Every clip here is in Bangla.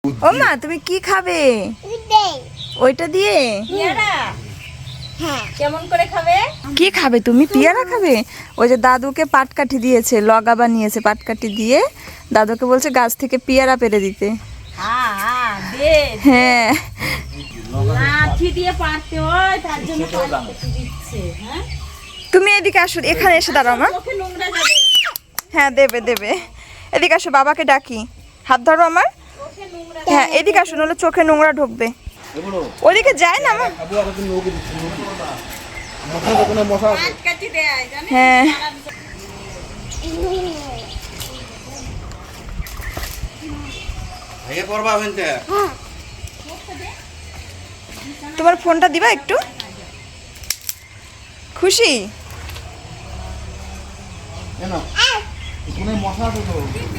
ও মা, তুমি কি খাবে? ওইটা দিয়ে কেমন করে খাবে? কি খাবে তুমি? পেয়ারা খাবে? ওই যে দাদুকে পাটকাঠি দিয়েছে, লগা বানিয়েছে পাটকাঠি দিয়ে, দাদুকে বলছে গাছ থেকে পেয়ারা পেরে দিতে। হ্যাঁ, লাঠি দিয়ে পারতে হয়, তার জন্য পাটকাঠি দিচ্ছে। হ্যাঁ, তুমি এদিকে আসো, এখানে এসে দাঁড়াও মা। চোখে নোংরা যাবে। হ্যাঁ, দেবে দেবে। এদিকে আসো, বাবাকে ডাকি। হাত ধরো আমার। চোখে নোংরা। হ্যাঁ, এদিকে আসো, নাহলে চোখে নোংরা ঢুকবে। ওদিকে যায় না মা। পাটকাঠি দেয়, জানেন? হ্যাঁ, তোমার ফোনটা দিবা একটু? খুশি?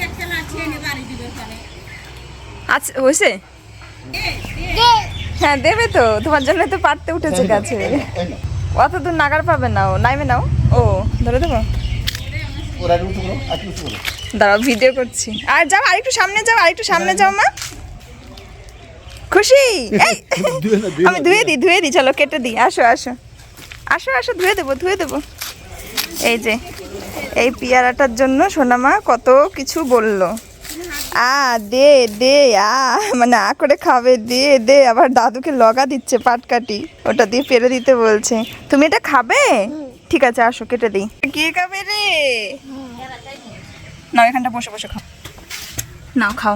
একটা লাঠি এনে বাড়ি দিবে ওখানে। আচ্ছা, হয়েছে? হ্যাঁ, দেবে তো, তোমার জন্য তো পারতে উঠেছে গাছে। অত দূর নাগার পাবে না, ও নাইমে নাও। ও ধরে দেবো, দাঁড়াও ভিডিও করছি। আর যাও, আরেকটু সামনে যাও, আরেকটু সামনে যাও মা। খুশি? এই, আমি ধুয়ে দিই, চলো কেটে দিই। আসো আসো আসো আসো, ধুয়ে দেবো। এই যে এই পেয়ারাটার জন্য সোনামা কত কিছু বললো। দে দে, মানে করে খাবে, দে। আবার দাদুকে লগা দিচ্ছে পাটকাঠি, ওটা দিয়ে পেরে দিতে বলছে। তুমি এটা খাবে? ঠিক আছে, আসো কেটে দিই। কি খাবে রে? নাও, এখানটা বসে বসে খাও। নাও খাও।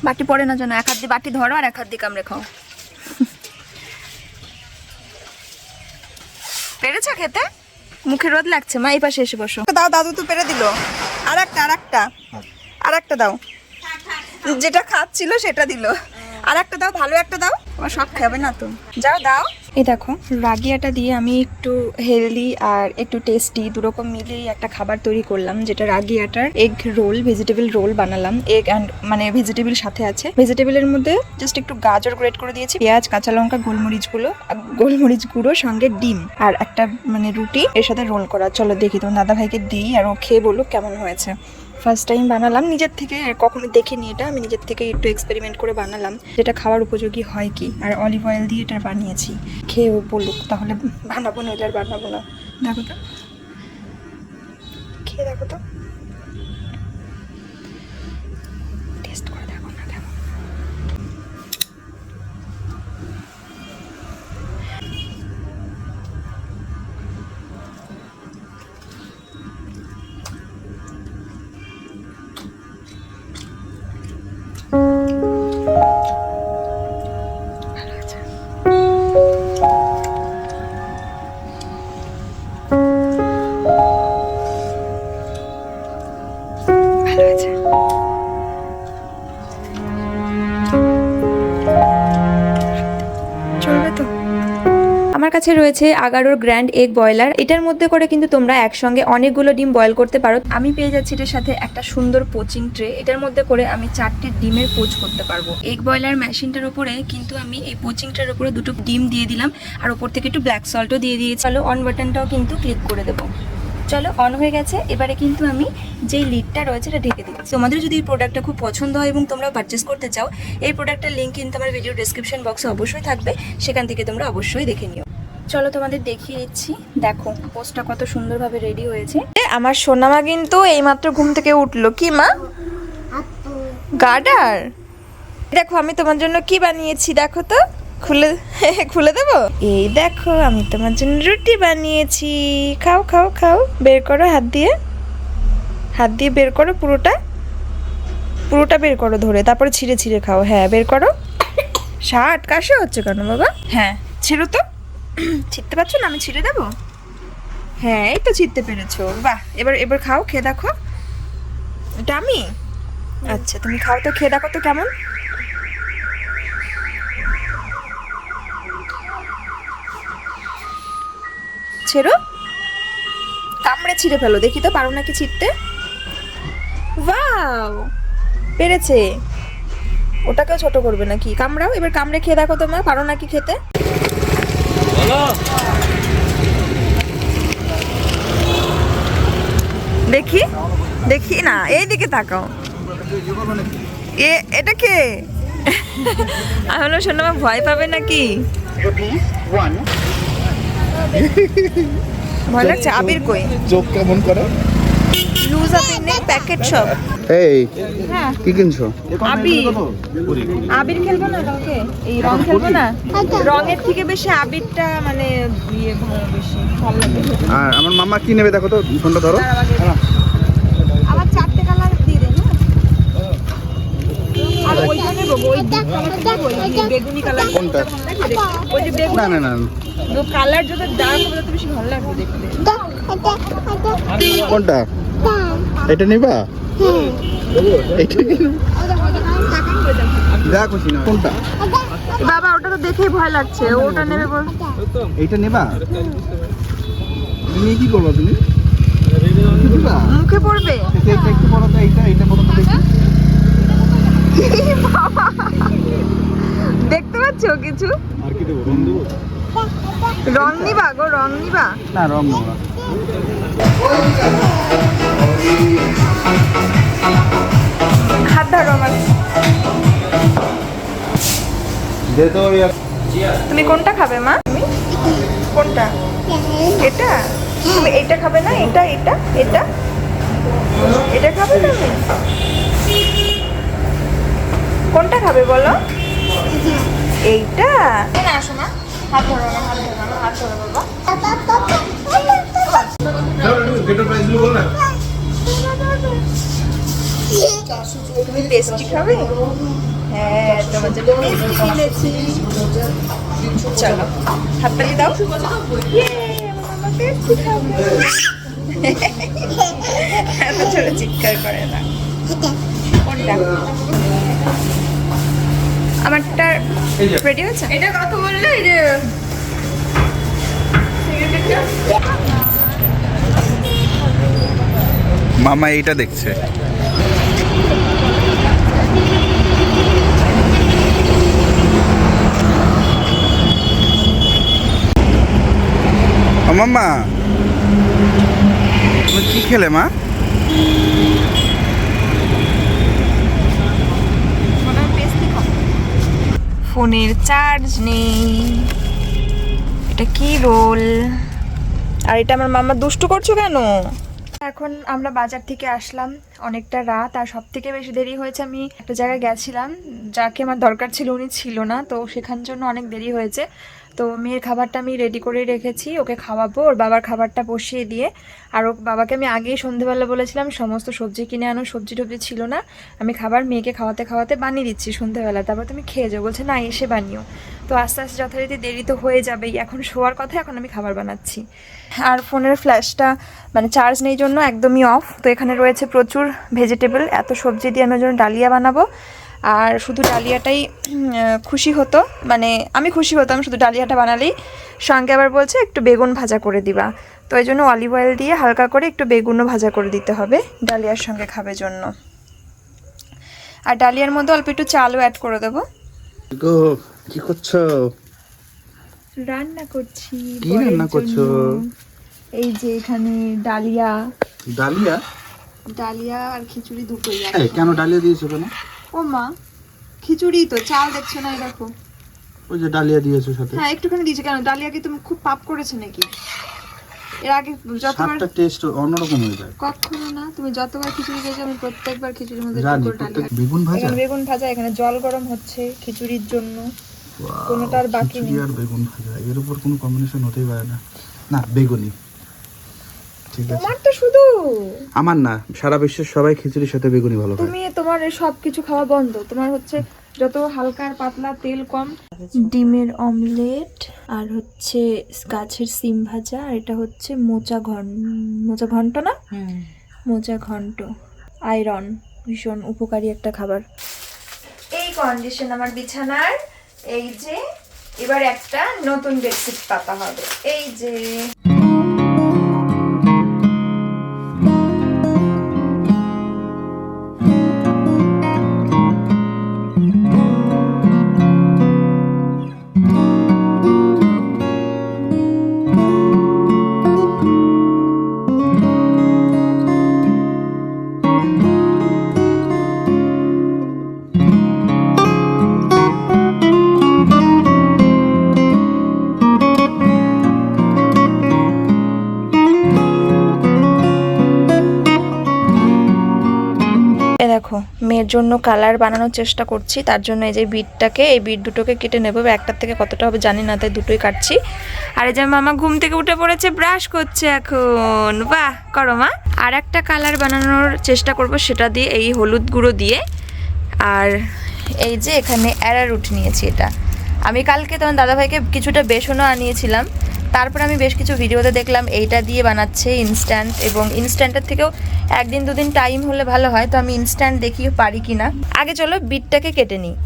বাটি পড়ে না যেন, এক হাত দিয়ে বাটি ধরো আর এক হাত দিয়ে কামড়ে খাও। পেরেছো খেতে? মুখে রোদ লাগছে মা, এই পাশে এসে বসো। দাও, দাদু তো পেরে দিল। আর একটা দাও, যেটা খাচ্ছিল সেটা দিল। আর একটা দাও, ভালো একটা দাও, আমার সব খাবে না তো। যাও দাও। এই দেখো, রাগিয়াটা দিয়ে আমি একটু হেলদি আর একটু টেস্টি দুরকম মিলিয়ে একটা খাবার তৈরি করলাম, যেটা রাগিয়াটার এগ রোল, ভেজিটেবল রোল বানালাম। এগ অ্যান্ড মানে ভেজিটেবল সাথে আছে। ভেজিটেবলের মধ্যে জাস্ট একটু গাজর গ্রেট করে দিয়েছি, পেঁয়াজ, কাঁচা লঙ্কা, গোলমরিচ গুঁড়ো, সঙ্গে ডিম আর একটা মানে রুটি এর সাথে রোল করা। চলো দেখি তোমার দাদা ভাইকে দিই আর ও খেয়ে বলুক কেমন হয়েছে। ফার্স্ট টাইম বানালাম নিজের থেকে, কখনো দেখিনি এটা, আমি নিজের থেকে একটু এক্সপেরিমেন্ট করে বানালাম যেটা খাওয়ার উপযোগী হয় কি। আর অলিভ অয়েল দিয়ে এটা বানিয়েছি, খেয়ে বলুক, তাহলে বানাবো, নইলে আর বানাবো না। দেখো তো, খেয়ে দেখো তো, টেস্ট করে দেখো না কেমন। ভালো আছে। চলবে তো। আমার কাছে রয়েছে আগারোর গ্র্যান্ড এগ বয়লার। এটার মধ্যে করে কিন্তু তোমরা একসঙ্গে অনেকগুলো ডিম বয়েল করতে পারো। আমি পেয়ে যাচ্ছি এটার সাথে একটা সুন্দর পোচিং ট্রে, এটার মধ্যে করে আমি 4টে ডিমের পোচ করতে পারবো। এগ বয়লার মেশিনটার উপরে কিন্তু আমি এই পোচিং ট্রের উপরে 2টো ডিম দিয়ে দিলাম, আর ওপর থেকে একটু ব্ল্যাক সল্টও দিয়ে দিয়েছি। চলো অন বাটনটাও কিন্তু ক্লিক করে দেবো। চলো অন হয়ে গেছে। এবারে কিন্তু আমি যেই লিডটা রয়েছে এটা ঢেকে দিচ্ছি। তোমাদের যদি এই প্রোডাক্টটা খুব পছন্দ হয় এবং তোমরা পারচেস করতে চাও, এই প্রোডাক্টের লিঙ্ক কিন্তু আমার ভিডিও ডেসক্রিপশন বক্সে অবশ্যই থাকবে, সেখান থেকে তোমরা অবশ্যই দেখে নিও। চলো তোমাদের দেখিয়ে দিচ্ছি। দেখো পোস্টটা কত সুন্দরভাবে রেডি হয়েছে। আমার সোনামা কিন্তু এইমাত্র ঘুম থেকে উঠলো। কি মা? গার্ডার। দেখো আমি তোমার জন্য কি বানিয়েছি, দেখো তো, খুলে দেবো। এই দেখো, আমি তোমার জন্য রুটি বানিয়েছি। খাও খাও খাও, বের করো হাত দিয়ে বের করো, পুরোটা বের করো ধরে, তারপরে ছিঁড়ে ছিঁড়ে খাও। হ্যাঁ বের করো। কাশি হচ্ছে কেন বাবা? হ্যাঁ ছিঁড়ো তো। ছিঁড়তে পারছো না? আমি ছিঁড়ে দেবো। হ্যাঁ এই তো ছিঁড়তে পেরেছো, বাহ। এবার খাও, খেয়ে দেখো। এটা আমি? আচ্ছা তুমি খাও তো, খেয়ে দেখো তো কেমন। ছেড়ো, কামড়ে ছিঁড়ে ফেলো, দেখি তো পারো নাকি ছিঁড়তে। ওয়াও, পেরেছে। ওটাকেও ছোট করবে নাকি? কামড়াও, এবার কামড়ে খেয়ে দেখো তোমরা, পারো নাকি খেতে। দেখি না, এইদিকে তাকাও। এটা কে? আমি বললাম সোনামা ভয় পাবে নাকি? ভয় লাগছে। আবির কই? চোখ কেমন করে? লুজ আবির নেই, প্যাকেট সব। এই হ্যাঁ কি কিনছো? আবির। আবির খেলবো না কালকে? এই রং খেলবো না? রঙের থেকে বেশি আবিরটা মানে ইয়ে ভালো, বেশি ভালো লাগে। আর আমার মামা কি নেবে দেখো তো, ফোনটা ধরো। আবার 4টে কালার দিয়ে দেন। আর ওইটা নেব, ওই কালারটা নেব, ওই বেগুনি কালার। কোনটা? ওই যে বেগুনি না না না, কালার যত ডার্ক হবে তত বেশি ভালো লাগবে দেখতে। কোনটা? এটা নিবা? এটা যা খুশি না। কোনটা? বাবা ওটা তো দেখেই ভয় লাগছে, ওটা নেবে বল। এইটা নেবা? তুমি কি করবা তুমি? কি দিবা? মুখে পড়বে। এটা একটু বড় তো, এইটা বড় তো দেখি। বাবা দেখতে পাচ্ছো কিছু? আর কি দেবো? রং দেবো? রং নিবা গো, রং নিবা? না রং নেবো না। হাত ধরো আমার। তুমি কোনটা খাবে মা? তুমি কোনটা? এটা? তুমি এইটা খাবে না? এটা এটা এটা এটা খাবে তুমি? কোনটা খাবে বলো? এইটা? না আসো মা, হাত ধরো আমার, হাত ধরো আমার, হাত ধরো বাবা। তুমি টেস্টি খাবে? হ্যাঁ তোমার জন্য টেস্টি কিনেছি। চলো হাততালি দাও। ইয়ে, আমার মামা টেস্টি খাবে। এত ছোট চিৎকার করে না। কোনটা? আমারটা রেডি হয়েছে? এটা কত বললে? এই যে মামা এইটা দেখছে। মাম্মা তুমি কি খেলে মা? ফোনের চার্জ নেই। এটা কি রোল? আর এটা আমার মামা দুষ্টু করছো কেন? এখন আমরা বাজার থেকে আসলাম, অনেকটা রাত, আর সব থেকে বেশি দেরি হয়েছে। আমি একটা জায়গায় গেছিলাম, যাকে আমার দরকার ছিল উনি ছিল না, তো সেখান জন্য অনেক দেরি হয়েছে। তো মেয়ের খাবারটা আমি রেডি করে রেখেছি, ওকে খাওয়াবো, ওর বাবার খাবারটা বসিয়ে দিয়ে। আর ও বাবাকে আমি আগেই সন্ধেবেলা বলেছিলাম সমস্ত সবজি কিনে আনো, সবজি টবজি ছিল না, আমি খাবার মেয়েকে খাওয়াতে খাওয়াতে বানিয়ে দিচ্ছি সন্ধেবেলা, তারপর তুমি খেয়ে যাও। বলছে না এসে বানিও। তো আস্তে আস্তে যথারীতি দেরি তো হয়ে যাবেই, এখন শোয়ার কথা, এখন আমি খাবার বানাচ্ছি। আর ফোনের ফ্ল্যাশটা মানে চার্জ নেই জন্য একদমই অফ। তো এখানে রয়েছে প্রচুর ভেজিটেবল, এত সবজি দিয়ে আমি ওই জন্য ডালিয়া বানাবো। আর শুধু ডালিয়াটাই খুশি হতো, মানে আমি খুশি হতাম শুধু ডালিয়াটা বানালেই। সঙ্গে আবার বলছে একটু বেগুন ভাজা করে দিবা, তো এই জন্য অলিভ অয়েল দিয়ে হালকা করে একটু বেগুনও ভাজা করে দিতে হবে ডালিয়ার সঙ্গে খাবে জন্য। আর ডালিয়ার মধ্যে অল্প একটু চালও অ্যাড করে দেবো। গো কি করছো? রান্না করছি। কি রান্না করছো? এই যে এখানে ডালিয়া। ডালিয়া? ডালিয়া আর খিচুড়ি দুটোই আছে। এই কেন ডালিয়া দিয়েছো কেন? ও মা, খিচুড়ি তো, চাল দেখছো না? দেখো ওই যে ডালিয়া দিয়েছো সাথে। হ্যাঁ একটুখানি দিয়েছো। কেন ডালিয়া কি তুমি খুব পাপ করেছে নাকি? এর আগে যতবার স্বাদটা টেস্ট অন্যরকম হয়ে যায়। কখনো না, তুমি যতবার খিচুড়ি খেয়েছো আমি প্রত্যেকবার খিচুড়ির মধ্যে একটু জানি করে ডালিয়া। বেগুন ভাজা। এখানে বেগুন ভাজা, এখানে জল গরম হচ্ছে খিচুড়ির জন্য, কোনোটা আর বাকি নেই। খিচুড়ি আর বেগুন ভাজা, এর উপর কোনো কম্বিনেশন হতেই পারে না। না বেগুনি ঠিক আছে। তোমার তো শুধু, আমার না, সারা বিশ্বের সবাই খিচুড়ির সাথে বেগুনি ভালো খায়। তুমি তোমার সব কিছু খাওয়া বন্ধ, তোমার হচ্ছে যত হালকা আর পাতলা, তেল কম। ডিমের অমলেট, আর হচ্ছে গাছের সিম ভাজা, আর এটা হচ্ছে মোচা ঘন্ট না, মোচা ঘন্ট। আয়রন, ভীষণ উপকারী একটা খাবার। এই কন্ডিশন আমার বিছানার। এই যে এবার একটা নতুন বেডশিট পাতা হবে। এই যে দেখো মেয়ের জন্য কালার বানানোর চেষ্টা করছি, তার জন্য এই যে এই বিট দুটোকে কেটে নেবো। একটার থেকে কতটা হবে জানি না, তাই দুটোই কাটছি। আর এই যে মামা ঘুম থেকে উঠে পড়েছে, ব্রাশ করছে এখন। বাহ, করো মা। আর একটা কালার বানানোর চেষ্টা করব, সেটা দিয়ে এই হলুদ গুঁড়ো দিয়ে। আর এই যে এখানে অ্যারারুট নিয়েছি, এটা আমি কালকে তোমার দাদাভাইকে কিছুটা বেসনও আনিয়েছিলাম, তারপর আমি বেশ কিছু ভিডিওতে দেখলাম এইটা দিয়ে বানাচ্ছে ইনস্ট্যান্ট, এবং ইনস্ট্যান্টের থেকেও একদিন দুদিন টাইম হলে ভালো হয়, তো আমি ইনস্ট্যান্ট দেখি পারি কি না। আগে চলো বিটটাকে কেটে নিই।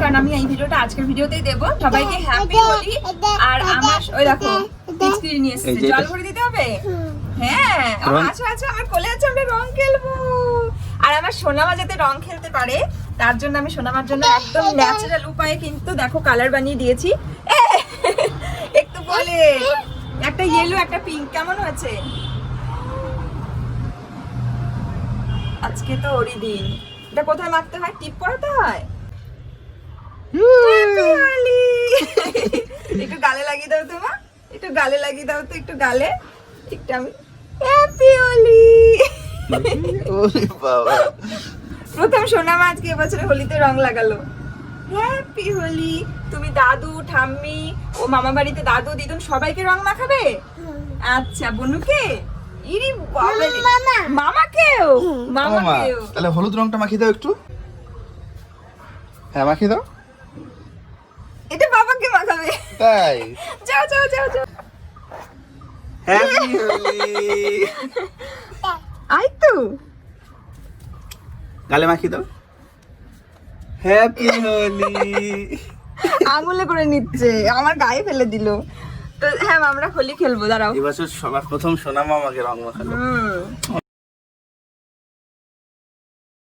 কারণ আমি এই ভিডিওটা আজকের ভিডিওতেই দেব। সবাইকে হ্যাপি হোলি। আর আমার ওই দেখো পিচকিরি নিয়ে এসেছে, জল ভরে দিতে হবে। হ্যাঁ আচ্ছা আচ্ছা, আমার কোলে আছে, আমরা রং খেলবো। আর আমার সোনামা যাতে রং খেলতে পারে, তার জন্য আমি সোনামার জন্য একদম ন্যাচারাল উপায়ে কিন্তু দেখো কালার বানিয়ে দিয়েছি। একটু বলে একটা ইয়েলো একটা পিঙ্ক, কেমন হয়েছে? আজকে তো ওরই দিন। এটা কোথায় মাখতে হয়? টিপ করাতে হয়? একটু গালে লাগিয়ে দাও তো মা, একটু গালে লাগিয়ে দাও তো, একটু গালে একটু। আমি হ্যাপি হোলি। প্রথম সোনামা আজকে এবছরে হোলিতে রং লাগালো। হ্যাপি হোলি। তুমি দাদু ঠাম্মি ও মামা বাড়িতে দাদু দিদুন সবাইকে রং মাখাবে? আচ্ছা, বনুকে? ইরি বাবা, মামাকেও? মামাকেও তাহলে হলুদ রংটা মাখিয়ে দাও একটু। হ্যাঁ মাখিয়ে দাও। এটা বাবাকে মাখাবে? তাই? যাও যাও যাও যাও। হ্যাপি হোলি। আই তো গালে মাখিয়ে দাও। হ্যাপি হোলি। আঙুলে করে নিচ্ছে, আমার গায়ে ফেলে দিল। তো হ্যাঁ আমরা হোলি খেলবো, দাঁড়াও। এবছর সবার প্রথম সোনামা আমাকে রং মাখালো।